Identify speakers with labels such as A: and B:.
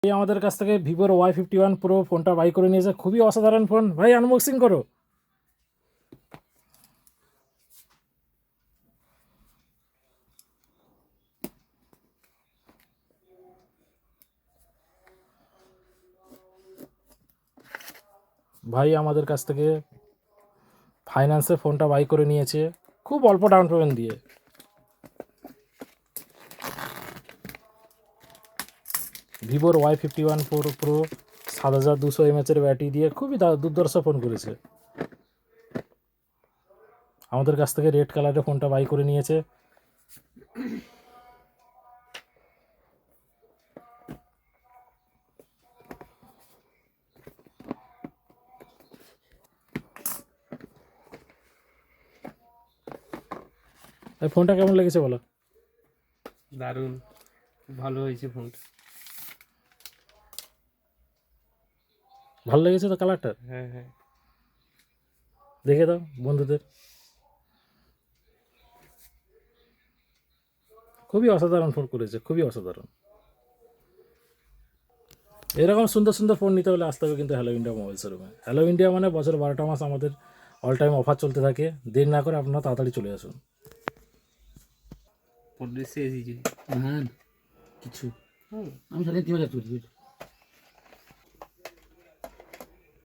A: এই আমাদের কাছ থেকে ভিভোর Y51 প্রো ফোনটা বাই করে নিয়েছে, খুবই অসাধারণ ফোন। ভাই আনবক্সিং করো। ভাই আমাদের কাছ থেকে ফাইন্যান্সে ফোনটা বাই করে নিয়েছে খুব অল্প ডাউন পেমেন্ট দিয়ে। ভিভোর Y51 প্রো 7200 mAh ব্যাটারি দিয়ে খুবই দুর্ধর্ষ ফোন করেছে। আমাদের কাছ থেকে রেড কালারের ফোনটা বাই করে নিয়েছে। এই ফোনটা কেমন লেগেছে বলো?
B: দারুণ, ভালো হয়েছে ফোনটা।
A: ভালো লেগেছে তো কালারটা?
B: হ্যাঁ হ্যাঁ,
A: দেখে দাও বন্ধুদের। খুবই অসাধারণ ফোন করেছে, খুবই অসাধারণ। এরকম সুন্দর সুন্দর ফোন নিতে হলে আসতে হবে কিন্তু হ্যালো ইন্ডিয়া মোবাইল শোরুমে। হ্যালো ইন্ডিয়া মানে বছর 12টা মাস আমাদের অল টাইম অফার চলতে থাকে। দেরি না করে আপনারা তাড়াতাড়ি চলে আসুন।
B: ফোনটা শেষ হয়েছে।
C: হ্যাঁ কিছু আমি সাড়ে 3000 চলছি।